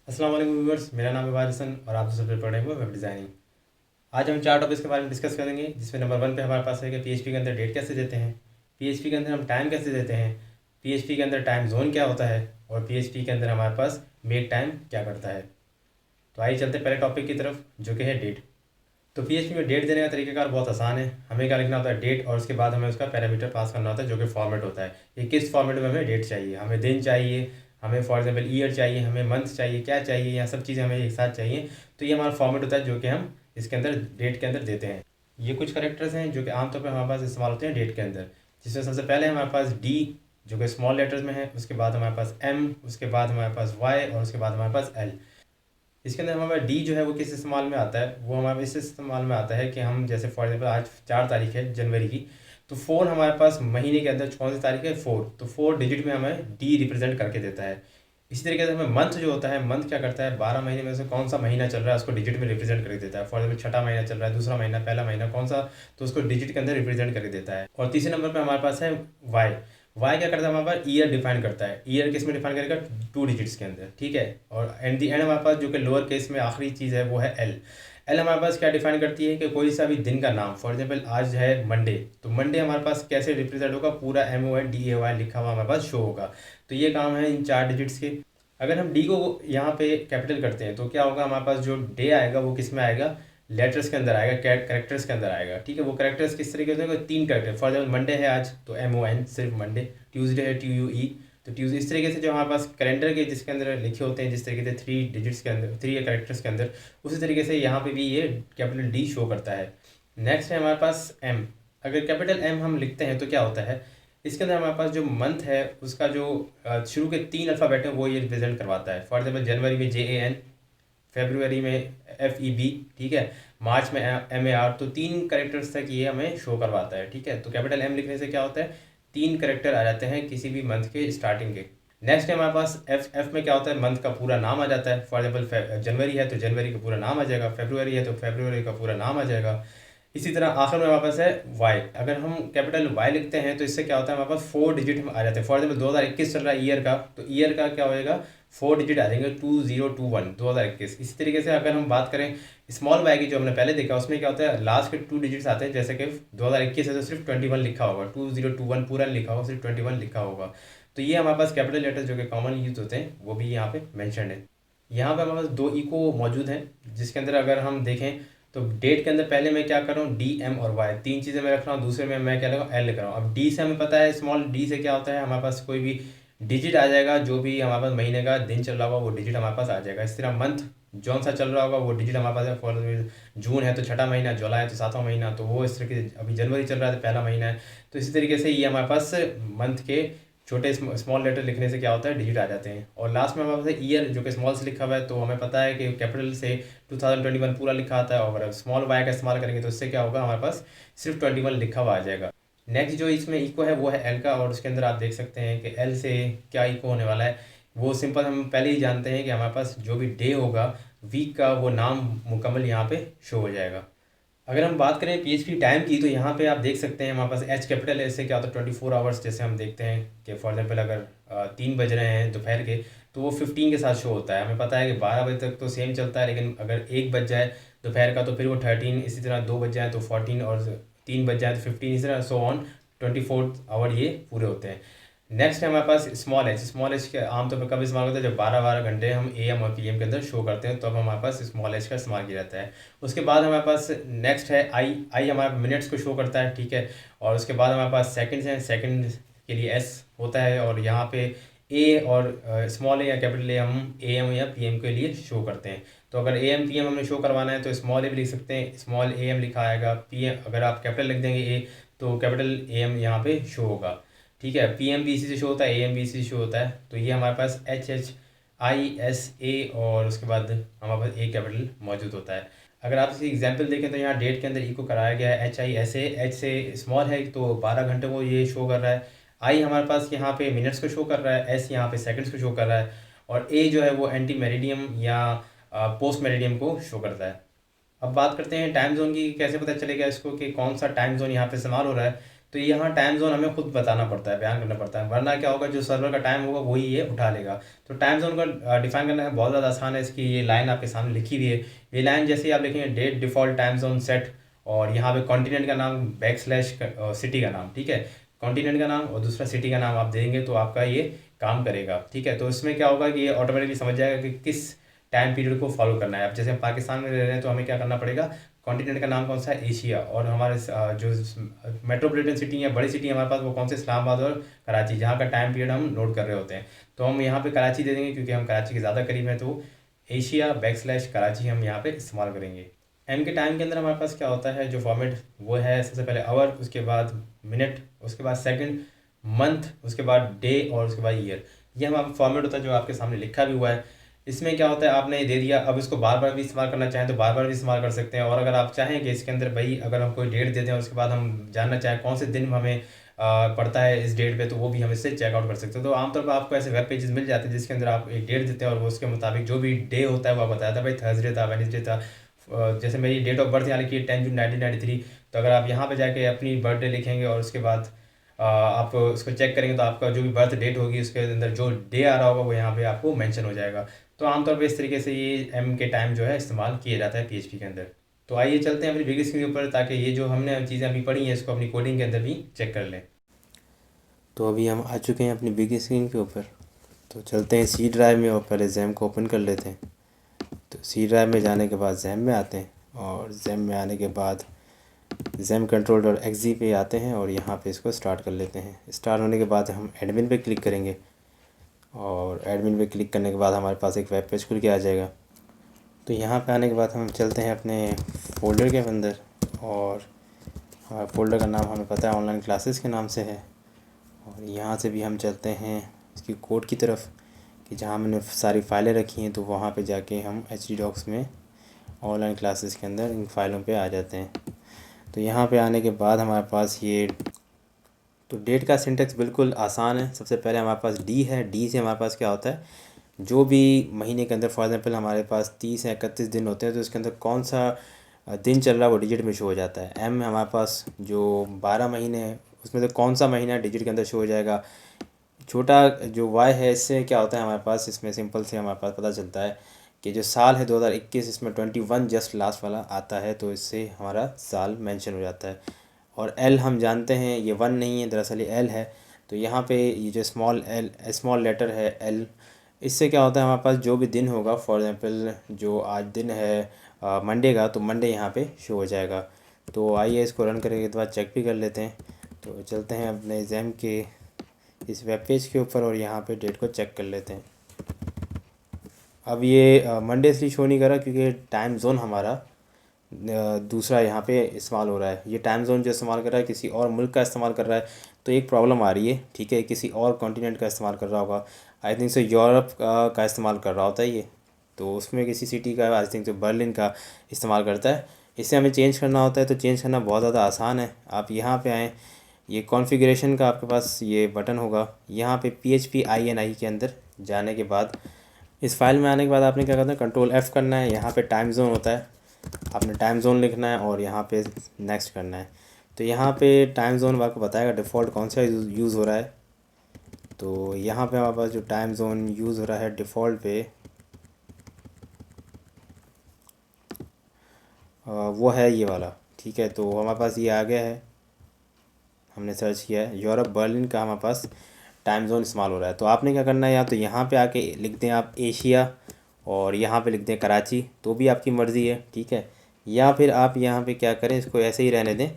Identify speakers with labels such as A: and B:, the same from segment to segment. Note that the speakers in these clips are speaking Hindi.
A: अस्सलाम वालेकुम व्यूअर्स, मेरा नाम है वारिसन और आप दूसरे पे पढ़ रहे हैं वेब डिज़ाइनिंग। आज हम 4 टॉपिक्स के बारे में डिस्कस करेंगे, जिसमें नंबर 1 पे हमारे पास है कि पीएचपी के अंदर डेट कैसे देते हैं, पीएचपी के अंदर हम टाइम कैसे देते हैं, पीएचपी के अंदर टाइम जोन क्या होता है और पीएचपी के अंदर हमारे पास मेक टाइम क्या करता है। तो आइए चलते पहले टॉपिक की तरफ, जो कि है डेट। तो पीएचपी में डेट देने का तरीकाकार बहुत आसान है। हमें क्या लिखना होता है, डेट, और उसके बाद हमें उसका पैरामीटर पास करना होता है, जो कि फॉर्मेट होता है कि किस फॉर्मेट में हमें डेट चाहिए। हमें दिन चाहिए, हमें फॉर एग्जांपल ईयर चाहिए, हमें मंथ चाहिए, क्या चाहिए, यहाँ सब चीज़ें हमें एक साथ चाहिए। तो ये हमारा फॉर्मेट होता है जो कि हम इसके अंदर डेट के अंदर देते हैं। ये कुछ करेक्टर्स हैं जो कि आमतौर पर हमारे पास इस्तेमाल होते हैं डेट के अंदर, जिसमें सबसे पहले हमारे पास डी, जो कि स्मॉल लेटर्स में है, उसके बाद हमारे पास एम, उसके बाद हमारे पास वाई और उसके बाद हमारे पास एल। इसके अंदर हमारा डी जो है वो किस इस्तेमाल में आता है, वो हमारे इस इस्तेमाल में आता है कि हम जैसे फॉर एग्जाम्पल आज 4 तारीख है जनवरी की, तो 4 हमारे पास महीने के अंदर कौन सी तारीख है, 4, तो 4 डिजिट में हमें डी रिप्रेजेंट करके देता है। इसी तरीके से हमें मंथ जो होता है, मंथ क्या करता है, 12 महीने में से कौन सा महीना चल रहा है उसको डिजिट में रिप्रेजेंट करके देता है। फॉर एग्जाम्पल छठा महीना चल रहा है, दूसरा महीना, पहला महीना कौन सा, तो उसको डिजिट के अंदर रिप्रेजेंट करके देता है। और तीसरे नंबर पर हमारे पास है वाई। वाई क्या करता है, हमारे पास ईयर डिफाइन करता है। ईयर किस में डिफाइन करेगा, 2 डिजिट्स के अंदर, ठीक है। और एंड दी एंड हमारे पास जो कि लोअर केस में आखिरी चीज़ है वो है एल। एल हमारे पास क्या डिफाइन करती है कि कोई सा भी दिन का नाम, फॉर एग्जाम्पल आज है मंडे, तो मंडे हमारे पास कैसे रिप्रेजेंट होगा, पूरा MONDAY लिखा हुआ हमारे पास शो होगा। तो ये काम है इन 4 डिजिट्स के। अगर हम डी को यहाँ पे कैपिटल करते हैं तो क्या होगा, हमारे पास जो डे आएगा वो किस में आएगा, लेटर्स के अंदर आएगा, कैरेक्टर्स के अंदर आएगा, ठीक है। वो कैरेक्टर्स किस तरीके से होंगे, 3 कैरेक्टर। फॉर एग्जाम्पल मंडे है आज, तो MON सिर्फ मंडे, ट्यूसडे है TUE, तो ट्यूसडे। इस तरीके से जो हमारे पास कैलेंडर के जिसके अंदर लिखे होते हैं, जिस तरीके से 3 डिजिट्स के अंदर, 3 कैरेक्टर्स के अंदर, उसी तरीके से यहाँ पे भी ये कैपिटल डी शो करता है। नेक्स्ट है हमारे पास एम। अगर कैपिटल एम हम लिखते हैं तो क्या होता है, इसके अंदर हमारे पास जो मंथ है उसका जो शुरू के 3 अल्फ़ाबेट हैं वो ये रिप्रेजेंट करवाता है। फॉर एग्जाम्पल जनवरी में JAN, फेब्रुवरी में FEB, ठीक है, मार्च में MAR, तो 3 करेक्टर्स तक ये हमें शो करवाता है, ठीक है। तो कैपिटल M लिखने से क्या होता है, 3 करेक्टर आ जाते हैं किसी भी मंथ के स्टार्टिंग के। नेक्स्ट है हमारे पास एफ में क्या होता है, मंथ का पूरा नाम आ जाता है। फॉर एग्जाम्पल जनवरी है तो जनवरी का पूरा नाम आ जाएगा, फेब्रुवरी है तो फेब्रुवरी का पूरा नाम आ जाएगा। इसी तरह आखिर में हमारे पास है वाई। अगर हम कैपिटल वाई लिखते हैं तो इससे क्या होता है, हमारे पास 4 डिजिट में आ जाते हैं। फॉर एग्जाम्पल 2021 चल रहा है ईयर का, तो ईयर का क्या होएगा, 4 डिजिट आ जाएंगे, 2021, 2021। इसी तरीके से अगर हम बात करें स्मॉल वाई की, जो हमने पहले देखा, उसमें क्या होता है, लास्ट के 2 डिजिट्स आते हैं। जैसे कि 2021 है तो सिर्फ 21 लिखा होगा, 2021 पूरा लिखा होगा, सिर्फ 21 लिखा होगा। तो ये हमारे पास कैपिटल लेटर्स जो कि कॉमन यूज होते हैं वो भी यहाँ पे मैंशन है। यहाँ पे हमारे पास 2 इको मौजूद हैं, जिसके अंदर अगर हम देखें तो डेट के अंदर पहले मैं क्या कर रहा हूँ, DM और Y, 3 चीज़ें मैं रख रहा हूँ। दूसरे में मैं क्या लगा, L लिख रहा हूँ। अब डी से हमें पता है, स्मॉल डी से क्या होता है, हमारे पास कोई भी डिजिट आ जाएगा, जो भी हमारे पास महीने का दिन चल रहा होगा वो डिजिट हमारे पास आ जाएगा। इस तरह मंथ जौन सा चल रहा होगा वो डिजिट हमारे पास है। फॉर जून है तो छठा महीना, जुलाई है तो सातवां महीना, तो वो इस तरीके से, अभी जनवरी चल रहा है तो पहला महीना है। तो इसी तरीके से ये हमारे पास मंथ के छोटे स्मॉल लेटर लिखने से क्या होता है, डिजिट आ जाते हैं। और लास्ट में हमारे पास ईयर जो कि स्मॉल से लिखा हुआ है, तो हमें पता है कि कैपिटल से 2021 पूरा लिखा आता है। और अगर स्मॉल वाई का इस्तेमाल करेंगे तो इससे क्या होगा, हमारे पास सिर्फ 21 लिखा हुआ आ जाएगा। नेक्स्ट जो इसमें इको है वो है एल का, और उसके अंदर आप देख सकते हैं कि एल से क्या इको होने वाला है। वो सिंपल हम पहले ही जानते हैं कि हमारे पास जो भी डे होगा वीक का, वो नाम मुकम्मल यहाँ पे शो हो जाएगा। अगर हम बात करें पीएचपी टाइम की, तो यहाँ पे आप देख सकते हैं हमारे पास एच कैपिटल है। इससे क्या होता है, 24 आवर्स। जैसे हम देखते हैं कि फॉर एग्जाम्पल अगर 3 बज रहे हैं दोपहर के, तो वो 15 के साथ शो होता है। हमें पता है कि 12 बजे तक तो सेम चलता है, लेकिन अगर 1 बज जाए दोपहर का तो फिर वो 13, इसी तरह 2 बज जाए तो 14, और 3 बज जाए तो 15, इसी तरह सो ऑन, 24 आवर ये पूरे होते हैं। नेक्स्ट है हमारे पास स्मॉल एच। स्मॉल एच के आमतौर पर कब इस्तेमाल होता है, जब 12 घंटे हम AM और PM के अंदर शो करते हैं, तो अब हमारे पास स्मॉल एच का इस्तेमाल किया जाता है। उसके बाद हमारे पास नेक्स्ट है आई। आई हमारे मिनट्स को शो करता है, ठीक है। और उसके बाद हमारे पास सेकंड्स हैं, सेकंड के लिए S होता है। और यहाँ पे ए और स्मॉल ए या कैपिटल ए हम AM या PM के लिए शो करते हैं। तो अगर AM PM हमने शो करवाना है तो स्मॉल ए भी लिख सकते हैं, स्मॉल AM लिखा आएगा। PM अगर आप कैपिटल लिख देंगे ए, तो कैपिटल AM यहाँ पे शो होगा, ठीक है। PM भी इसी से शो होता है, AM भी इसी से शो होता है। तो ये हमारे पास HHISA, और उसके बाद हमारे पास A कैपिटल मौजूद होता है। अगर आप इसी एग्जांपल देखें तो यहाँ डेट के अंदर इको कराया गया है HISA। एच से स्मॉल है तो 12 घंटे को ये शो कर रहा है। आई हमारे पास यहाँ पे मिनट्स को शो कर रहा है, S यहाँ पे सेकंड्स को शो कर रहा है, और A जो है वो एंटी मेरिडियम या पोस्ट मेरिडियम को शो करता है। अब बात करते हैं टाइम जोन की, कैसे पता चलेगा इसको कि कौन सा टाइम जोन यहाँ पे इस्तेमाल हो रहा है। तो यहाँ टाइम जोन हमें खुद बताना पड़ता है, बयान करना पड़ता है, वरना क्या होगा, जो सर्वर का टाइम होगा वही ये उठा लेगा। तो टाइम जोन का डिफाइन करना बहुत ज़्यादा आसान है। इसकी ये लाइन आपके सामने लिखी हुई है। ये लाइन जैसे ही आप लिखेंगे date default time zone set, और यहाँ पे कॉन्टिनेंट का नाम बैकस्लैश सिटी का नाम, ठीक है, कॉन्टिनेंट का नाम और दूसरा सिटी का नाम आप देंगे तो आपका ये काम करेगा, ठीक है। तो इसमें क्या होगा कि ये ऑटोमेटिकली समझ जाएगा कि किस टाइम पीरियड को फॉलो करना है। अब जैसे हम पाकिस्तान में रह रहे हैं तो हमें क्या करना पड़ेगा, कॉन्टिनेंट का नाम कौन सा है, एशिया, और हमारे जो मेट्रोपॉलिटन सिटी है, बड़ी सिटी हमारे पास, वो कौन से, इस्लामाबाद और कराची, जहाँ का टाइम पीरियड हम नोट कर रहे होते हैं। तो हम यहाँ पे कराची दे देंगे क्योंकि हम कराची के ज़्यादा करीब हैं, तो एशिया बैकस्लैश कराची हम यहाँ पे इस्तेमाल करेंगे। एम के टाइम के अंदर हमारे पास क्या होता है, जो फॉर्मेट वो है, सबसे पहले आवर, उसके बाद मिनट, उसके बाद सेकंड, मंथ, उसके बाद डे और उसके बाद ईयर। ये हमारा फॉर्मेट होता है जो आपके सामने लिखा भी हुआ है। इसमें क्या होता है, आपने ये दे दिया, अब इसको बार बार भी इस्तेमाल करना चाहें तो बार बार भी इस्तेमाल कर सकते हैं। और अगर आप चाहें कि इसके अंदर भाई अगर हम कोई डेट दे दें और उसके बाद हम जानना चाहें कौन से दिन हमें पड़ता है इस डेट पे, तो वो भी हम इससे चेकआउट कर सकते हैं। तो आमतौर पर आपको ऐसे वेब पेजेस मिल जाते हैं जिसके अंदर आप एक डेट देते हैं और वो उसके मुताबिक जो भी डे होता है वो आप बताया था, भाई थर्सडे था, वेडनेसडे था। जैसे मेरी डेट ऑफ बर्थ यहाँ लिखी है 10 जून 1993, तो अगर आप यहाँ पे जाके अपनी बर्थडे लिखेंगे और उसके बाद आप उसको चेक करेंगे तो आपका जो भी बर्थ डेट होगी उसके अंदर जो डे आ रहा होगा वो यहाँ पे आपको मेंशन हो जाएगा। तो आमतौर पे इस तरीके से ये एम के टाइम जो है इस्तेमाल किया जाता है पीएचपी के अंदर। तो आइए चलते हैं अपनी बिग स्क्रीन के ऊपर, ताकि ये जो हमने चीज़ें अभी पढ़ी हैं इसको अपनी कोडिंग के अंदर भी चेक कर लें।
B: तो अभी हम आ चुके हैं अपनी बिग स्क्रीन के ऊपर। तो चलते हैं सी ड्राइव में और पहले जैम को ओपन कर लेते हैं। तो सी ड्राइव में जाने के बाद जैम में आते हैं, और जैम में आने के बाद जैम control.exe पे आते हैं और यहाँ पे इसको स्टार्ट कर लेते हैं। स्टार्ट होने के बाद हम एडमिन पे क्लिक करेंगे, और एडमिन पे क्लिक करने के बाद हमारे पास एक वेब पेज खुल के आ जाएगा। तो यहाँ पे आने के बाद हम चलते हैं अपने फ़ोल्डर के अंदर, और फ़ोल्डर का नाम हमें पता है ऑनलाइन क्लासेस के नाम से है। और यहाँ से भी हम चलते हैं इसकी कोड की तरफ, कि जहाँ मैंने सारी फ़ाइलें रखी हैं तो वहाँ पे जाके हम htdocs में ऑनलाइन क्लासेस के अंदर इन फ़ाइलों पे आ जाते हैं। तो यहाँ पे आने के बाद हमारे पास ये, तो डेट का सिंटेक्स बिल्कुल आसान है। सबसे पहले हमारे पास डी है। डी से हमारे पास क्या होता है, जो भी महीने के अंदर, फॉर एग्जांपल हमारे पास 30 या 31 दिन होते हैं, तो इसके अंदर कौन सा दिन चल रहा है वो डिजिट में शो हो जाता है। एम हमारे पास जो 12 महीने हैं उसमें से कौन सा महीना डिजिट के अंदर शो हो जाएगा। छोटा जो वाई है, इससे क्या होता है हमारे पास, इसमें सिंपल से हमारे पास पता चलता है कि जो साल है 2021, इसमें 21 जस्ट लास्ट वाला आता है, तो इससे हमारा साल मेंशन हो जाता है। और एल हम जानते हैं ये 1 नहीं है, दरअसल ये एल है। तो यहाँ पे ये जो स्मॉल लेटर है एल, इससे क्या होता है हमारे पास जो भी दिन होगा, फॉर एग्ज़ाम्पल जो आज दिन है मंडे का, तो मंडे यहाँ पे शो हो जाएगा। तो आइए इसको रन करने के बाद चेक भी कर लेते हैं। तो चलते हैं अपने एग्ज़ाम के इस वेब पेज के ऊपर और यहाँ पे डेट को चेक कर लेते हैं। अब ये मंडे इसलिए शो नहीं कर रहा क्योंकि टाइम जोन हमारा दूसरा यहाँ पे इस्तेमाल हो रहा है। ये टाइम जोन जो इस्तेमाल कर रहा है किसी और मुल्क का इस्तेमाल कर रहा है, तो एक प्रॉब्लम आ रही है, ठीक है, किसी और कॉन्टिनेंट का इस्तेमाल कर रहा होगा। आई थिंक सो यूरोप का इस्तेमाल कर रहा होता है ये, तो उसमें किसी सिटी का, आई थिंक सो बर्लिन का इस्तेमाल करता है। इसे हमें चेंज करना होता है, तो चेंज करना बहुत ज़्यादा आसान है। आप यहाँ पे आएँ, ये कॉन्फ़िगरेशन का आपके पास ये बटन होगा, यहाँ पे PHP-INI के अंदर जाने के बाद, इस फाइल में आने के बाद आपने क्या करना है, कंट्रोल F करना है। यहाँ पे टाइम जोन होता है, आपने टाइम जोन लिखना है और यहाँ पे नेक्स्ट करना है। तो यहाँ पे टाइम जोन आपको बताएगा डिफ़ॉल्ट कौन सा यूज़ हो रहा है। तो यहाँ पे हमारे पास जो टाइम जोन यूज़ हो रहा है डिफ़ॉल्ट पे, वो है ये वाला, ठीक है। तो हमारे पास ये आ गया है, हमने सर्च किया है यूरोप बर्लिन का, हमारे पास टाइम जोन इस्तेमाल हो रहा है। तो आपने क्या करना है, या तो यहाँ पे आके लिख दें आप एशिया, और यहाँ पे लिख दें कराची, तो भी आपकी मर्ज़ी है, ठीक है। या फिर आप यहाँ पे क्या करें, इसको ऐसे ही रहने दें,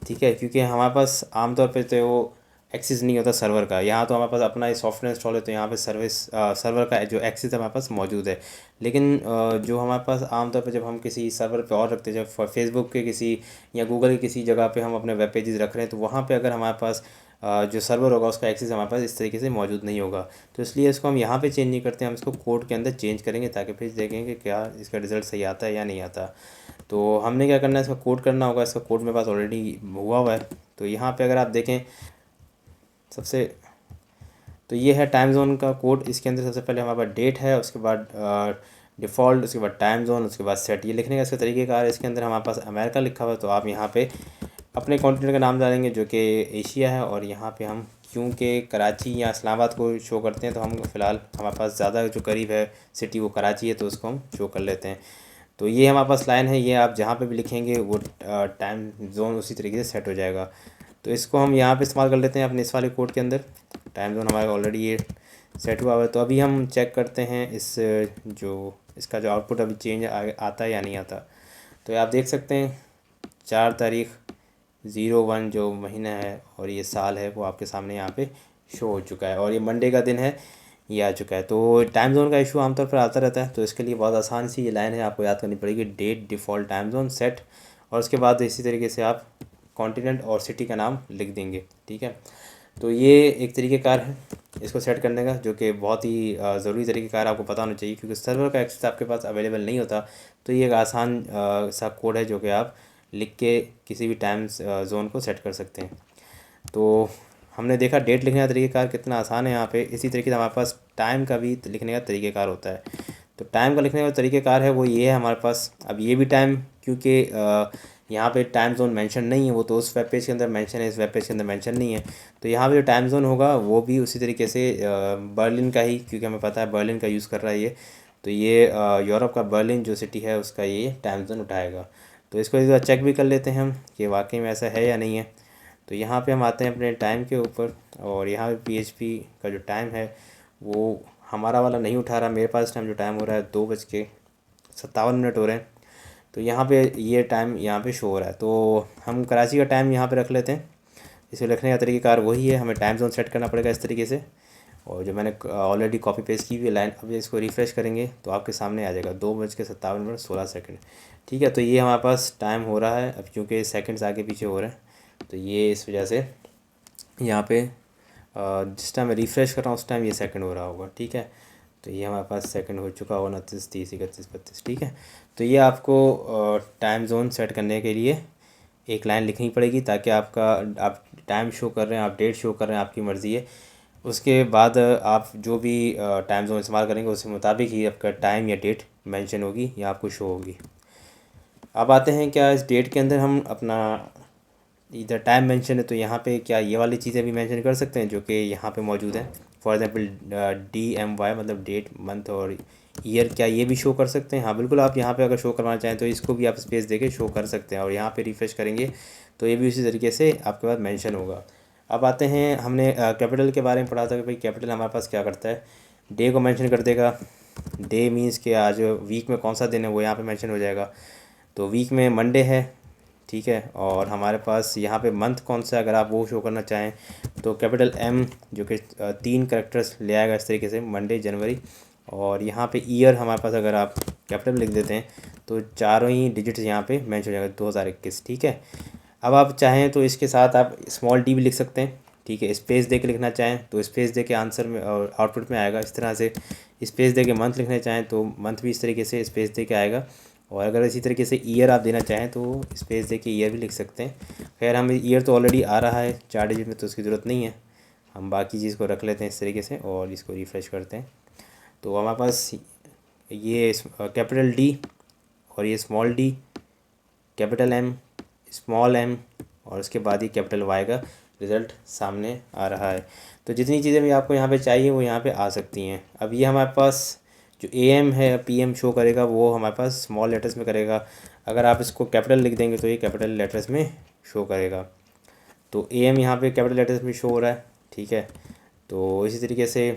B: ठीक है, क्योंकि हमारे पास आमतौर पे तो वो एक्सेस नहीं होता सर्वर का। यहाँ तो हमारे पास अपना ही सॉफ्टवेयर इंस्टॉल है, तो यहाँ पे सर्वर का जो एक्सेस है हमारे पास मौजूद है। लेकिन जो हमारे पास आमतौर पे जब हम किसी सर्वर पे और रखते हैं, जब फेसबुक के किसी या गूगल के किसी जगह पे हम अपने वेब पेजेस रख रहे हैं, तो वहाँ पे अगर हमारे पास जो सर्वर होगा उसका एक्सेस हमारे पास इस तरीके से मौजूद नहीं होगा। तो इसलिए इसको हम यहाँ पे चेंज नहीं करते, हम इसको कोड के अंदर चेंज करेंगे, ताकि फिर देखेंगे क्या इसका रिज़ल्ट सही आता है या नहीं आता। तो हमने क्या करना है, इसका कोड करना होगा। इसका कोड मेरे पास ऑलरेडी हुआ है। तो यहाँ पे अगर आप देखें, सबसे, तो ये है टाइम जोन का कोड। इसके अंदर सबसे पहले हमारे पास डेट है, उसके बाद डिफ़ॉल्ट, उसके बाद टाइम जोन, उसके बाद सेट। ये लिखने का इसका तरीकेकार है। इसके अंदर हमारे पास अमेरिका लिखा हुआ है, तो आप यहाँ पे अपने कॉन्टिनेंट का नाम डालेंगे जो कि एशिया है, और यहाँ पे हम क्योंकि कराची या इस्लामाबाद को शो करते हैं तो हम फ़िलहाल हमारे पास ज़्यादा जो करीब है सिटी वो कराची है, तो उसको हम शो कर लेते हैं। तो ये हमारे पास लाइन है, ये आप जहाँ पे भी लिखेंगे वो टाइम जोन उसी तरीके से सेट हो जाएगा। तो इसको हम यहाँ पे इस्तेमाल कर लेते हैं अपने इस वाले कोड के अंदर। टाइम जोन हमारा ऑलरेडी ये सेट हुआ हुआ है। तो अभी हम चेक करते हैं इसका जो आउटपुट अभी चेंज आता है या नहीं आता। तो आप देख सकते हैं 4 तारीख 01 जो महीना है और ये साल है वो आपके सामने यहाँ पे शो हो चुका है, और ये मंडे का दिन है, ये आ चुका है। तो टाइम जोन का इशू आमतौर पर आता रहता है, तो इसके लिए बहुत आसान सी ये लाइन है, आपको याद करनी पड़ेगी। Date default time zone set, और उसके बाद इसी तरीके से आप कॉन्टिनेंट और सिटी का नाम लिख देंगे, ठीक है। तो ये एक तरीक़ेकार है इसको सेट करने का, जो कि बहुत ही ज़रूरी तरीक़ेकार आपको पता होना चाहिए, क्योंकि सर्वर का एक्सेस आपके पास अवेलेबल नहीं होता। तो ये एक आसान सा कोड है जो कि आप लिख के किसी भी टाइम जोन को सेट कर सकते हैं। तो हमने देखा डेट लिखने का तरीक़ेकार कितना आसान है यहाँ पे। इसी तरीके से हमारे पास टाइम का भी लिखने का तरीक़ेकार होता है। तो टाइम का लिखने का तरीक़ेकार है वो ये है हमारे पास। अब ये भी टाइम, क्योंकि यहाँ पे टाइम जोन मेंशन नहीं है, वो तो उस वेब पेज के अंदर मेंशन है, इस वेब पेज के अंदर मेंशन नहीं है। तो यहाँ पे जो टाइम जोन होगा वो भी उसी तरीके से बर्लिन का ही, क्योंकि हमें पता है बर्लिन का यूज़ कर रहा है ये। तो ये यूरोप का बर्लिन जो सिटी है उसका ये टाइम जोन उठाएगा। तो इसको एक बार चेक भी कर लेते हैं हम कि वाकई में ऐसा है या नहीं है। तो यहाँ पे हम आते हैं अपने टाइम के ऊपर, और यहाँ पे PHP का जो टाइम है वो हमारा वाला नहीं उठा रहा। मेरे पास टाइम जो टाइम हो रहा है 2:57 हो रहे हैं। तो यहाँ पे ये टाइम यहाँ पे शो हो रहा है। तो हम कराची का टाइम यहाँ पे रख लेते हैं। इसे लिखने का तरीक़ेकार वही है, हमें टाइम जोन सेट करना पड़ेगा इस तरीके से। और जो मैंने ऑलरेडी कॉपी पेस्ट की हुई लाइन, अब इसको रिफ़्रेश करेंगे तो आपके सामने आ जाएगा 2:57 ठीक है। तो ये हमारे पास टाइम हो रहा है। अब क्योंकि सेकंड्स आगे पीछे हो रहे हैं तो ये इस वजह से यहाँ पे जिस टाइम मैं रिफ़्रेश कर रहा हूँ उस टाइम ये सेकंड हो रहा होगा, ठीक है। तो ये हमारे पास सेकंड हो चुका होगा 29, 30, 31, 32, ठीक है। तो ये आपको टाइम जोन सेट करने के लिए एक लाइन लिखनी पड़ेगी, ताकि आप टाइम शो कर रहे हैं, आप डेट शो कर रहे हैं, आपकी मर्ज़ी है। उसके बाद आप जो भी टाइम जोन इस्तेमाल करेंगे उसके मुताबिक ही आपका टाइम या डेट मेंशन होगी या आपको शो होगी। अब आते हैं क्या इस डेट के अंदर हम अपना इधर टाइम मेंशन है तो यहाँ पे क्या ये वाली चीज़ें भी मेंशन कर सकते हैं जो कि यहाँ पे मौजूद है। फॉर एग्जांपल DMY मतलब डेट, मंथ और ईयर, क्या ये भी शो कर सकते हैं? हाँ बिल्कुल, आप यहाँ पे अगर शो करवाना चाहें तो इसको भी आप स्पेस देके शो कर सकते हैं, और यहाँ पे रिफ़्रेश करेंगे तो ये भी उसी तरीके से आपके पास मेंशन होगा। अब आते हैं, हमने कैपिटल के बारे में पढ़ा था कि भाई कैपिटल हमारे पास क्या करता है, डे को मेंशन कर देगा। डे मीन्स कि आज वीक में कौन सा दिन है वो यहाँ पे मेंशन हो जाएगा। तो वीक में मंडे है, ठीक है। और हमारे पास यहाँ पे मंथ कौन सा है अगर आप वो शो करना चाहें तो कैपिटल M जो कि 3 कैरेक्टर्स ले आएगा इस तरीके से, मंडे, जनवरी। और यहाँ पे ईयर हमारे पास अगर आप कैपिटल लिख देते हैं तो चारों ही डिजिट्स यहाँ पे मेंशन हो जाएगा 2021, ठीक है। अब आप चाहें तो इसके साथ आप स्मॉल d भी लिख सकते हैं, ठीक है। स्पेस दे के लिखना चाहें तो स्पेस दे के आंसर में और आउटपुट में आएगा इस तरह से। स्पेस दे के मंथ लिखना चाहें तो मंथ भी इस तरीके से स्पेस दे के आएगा। और अगर इसी तरीके से ईयर आप देना चाहें तो स्पेस दे के ईयर भी लिख सकते हैं। खैर हम ईयर तो ऑलरेडी आ रहा है 4 डिजिट में, तो उसकी ज़रूरत नहीं है। हम बाकी चीज़ को रख लेते हैं इस तरीके से और इसको रिफ़्रेश करते हैं। तो हमारे पास ये कैपिटल D और ये small d, capital M, small m और उसके बाद ही कैपिटल Y का रिज़ल्ट सामने आ रहा है। तो जितनी चीज़ें भी आपको यहाँ पे चाहिए वो यहाँ पे आ सकती हैं। अब ये हमारे पास जो AM है PM शो करेगा वो हमारे पास स्मॉल लेटर्स में करेगा। अगर आप इसको कैपिटल लिख देंगे तो ये कैपिटल लेटर्स में शो करेगा। तो AM यहाँ पे कैपिटल लेटर्स में शो हो रहा है, ठीक है। तो इसी तरीके से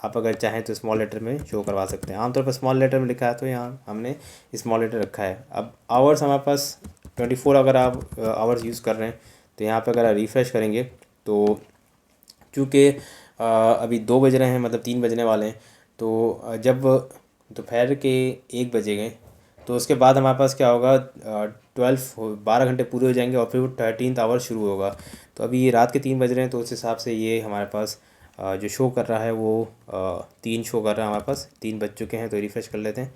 B: आप अगर चाहें तो स्मॉल लेटर में शो करवा सकते हैं। आमतौर पर स्मॉल लेटर में लिखा है तो यहाँ हमने स्मॉल लेटर रखा है। अब आवर्स हमारे पास 24 अगर आप आवर्स यूज़ कर रहे हैं तो यहाँ पे अगर आप रिफ़्रेश करेंगे तो चूँकि अभी 2 बज रहे हैं, मतलब 3 बजने वाले हैं। तो जब दोपहर के 1 बजेंगे तो उसके बाद हमारे पास क्या होगा, 12 घंटे पूरे हो जाएंगे और फिर वो 13th आवर शुरू होगा। तो अभी ये रात के 3 बज रहे हैं तो उस हिसाब से ये हमारे पास जो शो कर रहा है वो 3 शो कर रहा है। हमारे पास 3 बज चुके हैं तो रिफ़्रेश कर लेते हैं।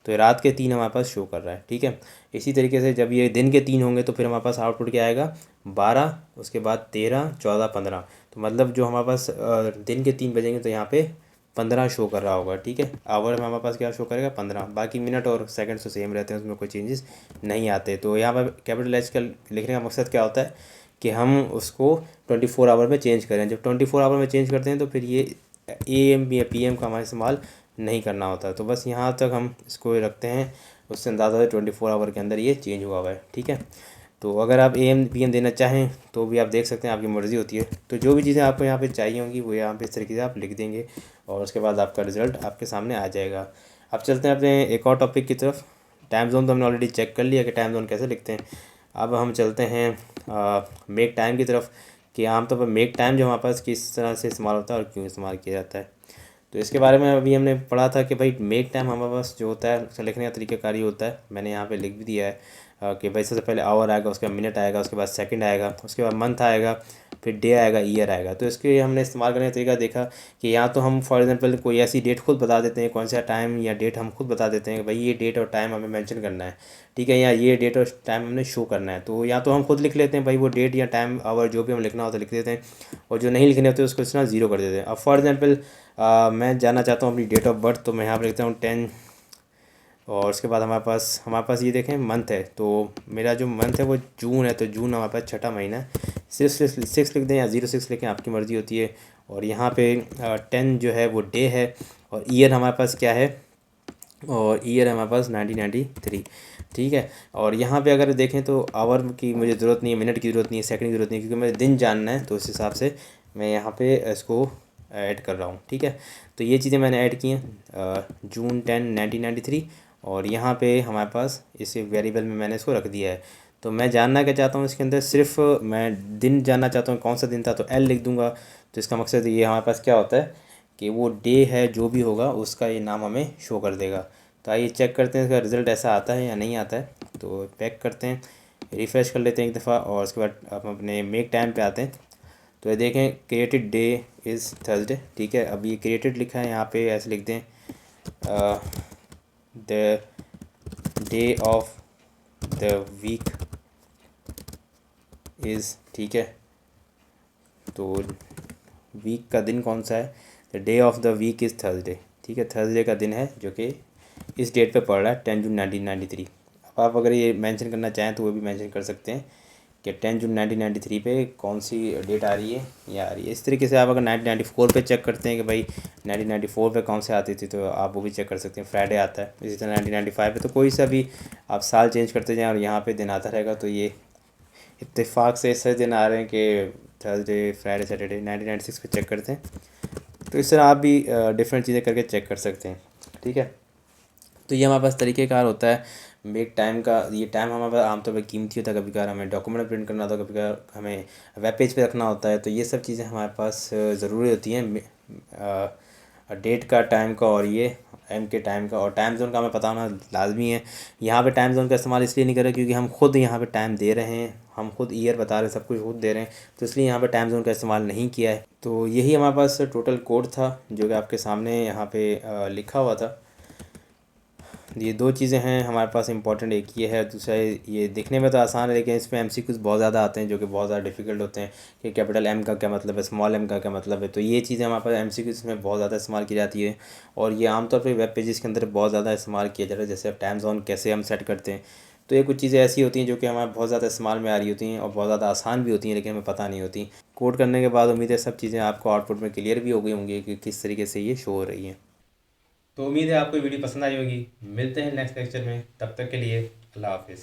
B: तो ये रात के 3 हमारे पास शो कर रहा है, ठीक है। इसी तरीके से जब ये दिन के 3 होंगे तो फिर हमारे पास आउटपुट क्या आएगा, 12, उसके बाद 13, 14, 15। तो मतलब जो हमारे पास दिन के 3 बजेंगे तो यहाँ पे 15 शो कर रहा होगा, ठीक है। आवर में हमारे पास क्या शो करेगा 15, बाकी मिनट और सेकंड तो सेम रहते हैं, उसमें कोई चेंजेस नहीं आते। तो यहाँ पर कैपिटल एच का लिखने का मकसद क्या होता है कि हम उसको 24 आवर में चेंज करें। जब 24 आवर में चेंज करते हैं तो फिर ये AM या PM का हमारा इस्तेमाल नहीं करना होता। तो बस यहाँ तक हम इसको रखते हैं, उससे अंदाज़ा है 24 आवर के अंदर ये चेंज हुआ हुआ है, ठीक है। तो अगर आप AM PM देना चाहें तो भी आप देख सकते हैं, आपकी मर्ज़ी होती है। तो जो भी चीज़ें आपको यहाँ पे चाहिए होंगी वो यहाँ पे इस तरीके से आप लिख देंगे और उसके बाद आपका रिज़ल्ट आपके सामने आ जाएगा। अब चलते हैं अपने एक और टॉपिक की तरफ। टाइम जोन तो हमने ऑलरेडी चेक कर लिया कि टाइम जोन कैसे लिखते हैं। अब हम चलते हैं मेक टाइम की तरफ, कि आमतौर पर मेक टाइम जो हमारे पास किस तरह से इस्तेमाल होता है और क्यों इस्तेमाल किया जाता है। तो इसके बारे में अभी हमने पढ़ा था कि भाई मेक टाइम हमारे पास जो होता है उसका लिखने का तरीकाकार ये होता है, मैंने यहाँ पे लिख भी दिया है कि भाई सबसे पहले आवर आएगा, उसके बाद मिनट आएगा, उसके बाद सेकंड आएगा, उसके बाद मंथ आएगा, फिर डे आएगा, ईयर आएगा। तो इसके हमने इस्तेमाल करने का तरीका देखा कि या तो हम फॉर एग्जांपल कोई ऐसी डेट खुद बता देते हैं, कौन सा टाइम या डेट हम खुद बता देते हैं कि भाई ये डेट और टाइम हमें मेंशन करना है, ठीक है, या ये डेट और टाइम हमने शो करना है। तो या तो हम खुद लिख लेते हैं भाई वो डेट या टाइम आवर जो भी हम लिखना होता है लिख देते हैं, और जो नहीं लिखने होते उसको इस तरह ज़ीरो कर देते हैं। अब फॉर एग्जांपल मैं जानना चाहता हूँ अपनी डेट ऑफ बर्थ, तो मैं यहाँ पर लिखता हूँ 10, और उसके बाद हमारे पास ये देखें मंथ है, तो मेरा जो मंथ है वो जून है, तो जून हमारे पास छठा महीना है। सिर्फ 6 लिख दें या 06 लिखें, आपकी मर्ज़ी होती है। और यहाँ पे 10 जो है वो डे है, और ईयर हमारे पास क्या है, और ईयर हमारे पास 1993, ठीक है। और यहाँ पे अगर देखें तो आवर की मुझे ज़रूरत नहीं है, मिनट की ज़रूरत नहीं है, सेकंड की ज़रूरत नहीं है, क्योंकि मुझे दिन जानना है, तो उस हिसाब से मैं यहाँ पे इसको ऐड कर रहा हूँ, ठीक है। तो ये चीज़ें मैंने ऐड की हैं, जून 10 1993, और यहाँ पे हमारे पास इस वेरिएबल में मैंने इसको रख दिया है। तो मैं जानना क्या चाहता हूँ इसके अंदर, सिर्फ मैं दिन जानना चाहता हूँ कौन सा दिन था, तो L लिख दूँगा। तो इसका मकसद ये हमारे पास क्या होता है कि वो डे है जो भी होगा उसका ये नाम हमें शो कर देगा। तो आइए चेक करते हैं इसका रिज़ल्ट ऐसा आता है या नहीं आता है। तो पैक करते हैं, रिफ़्रेश कर लेते हैं एक दफ़ा, और उसके बाद हम अपने मेक टाइम पे आते हैं। तो ये देखें क्रिएटेड डे इज़ थर्सडे, ठीक है। अब ये क्रिएटेड लिखा है, यहाँ पे ऐसे लिख दें the day of the week is, ठीक है। तो वीक का दिन कौन सा है, the day of the week is Thursday, ठीक है। थर्सडे का दिन है जो कि इस डेट पे पड़ रहा है 10 जून 1993। अब आप अगर ये मेंशन करना चाहें तो वो भी मेंशन कर सकते हैं कि 10 जून 1993 पे कौन सी डेट आ रही है या आ रही है। इस तरीके से आप अगर 1994 पे चेक करते हैं कि भाई 1994 पे कौन से आती थी, तो आप वो भी चेक कर सकते हैं, फ्राइडे आता है। इसी तरह 1995 पे, तो कोई सा भी आप साल चेंज करते जाएँ और यहाँ पे दिन आता रहेगा। तो ये इत्तेफाक से ऐसे दिन आ रहे हैं कि थर्सडे, फ्राइडे, सैटरडे। 1996 पे चेक करते हैं, तो इस तरह आप भी डिफरेंट चीज़ें करके चेक कर सकते हैं, ठीक है। तो ये हमारे पास तरीक़ेकार होता है मेक टाइम का। ये टाइम हमारे पास आमतौर पर कीमती होता है, कभी कभार हमें डॉक्यूमेंट प्रिंट करना होता है, कभी कभार हमें वेब पेज पे रखना होता है। तो ये सब चीज़ें हमारे पास ज़रूरी होती हैं, डेट का, टाइम का, और ये एम के टाइम का, और टाइम जोन का हमें पता होना लाजमी है। यहाँ पे टाइम जोन का इस्तेमाल इसलिए नहीं कर रहे क्योंकि हम खुद यहाँ पे टाइम दे रहे हैं, हम खुद ईयर बता रहे हैं, सब कुछ खुद दे रहे हैं, तो इसलिए यहाँ पे टाइम जोन का इस्तेमाल नहीं किया है। तो यही हमारे पास टोटल कोड था जो कि आपके सामने यहाँ पे लिखा हुआ था। ये दो चीज़ें हैं हमारे पास इंपॉर्टेंट, एक ये है, दूसरा ये दिखने में तो आसान है लेकिन इसमें MCQs बहुत ज़्यादा आते हैं जो कि बहुत ज़्यादा डिफिकल्ट होते हैं कि कैपिटल M का क्या मतलब है, स्मॉल m का क्या मतलब है। तो ये चीज़ें हमारे पास MCQs में बहुत ज़्यादा इस्तेमाल की जाती है, और ये आमतौर पर वेब पेजेस के अंदर बहुत ज़्यादा इस्तेमाल किया जाता है। जैसे अब टाइम जोन कैसे हम सेट करते हैं, तो ये कुछ चीज़ें ऐसी होती हैं जो कि हमारे बहुत ज़्यादा इस्तेमाल में आ रही होती हैं और बहुत ज़्यादा आसान भी होती हैं, लेकिन हमें पता नहीं होती। कोड करने के बाद उम्मीद है सब चीज़ें आपको आउटपुट में क्लियर भी हो गई होंगी कि किस तरीके से ये शो हो रही हैं।
A: तो उम्मीद है आपको वीडियो पसंद आई होगी। मिलते हैं नेक्स्ट लेक्चर में, तब तक के लिए अल्लाह हाफिज़।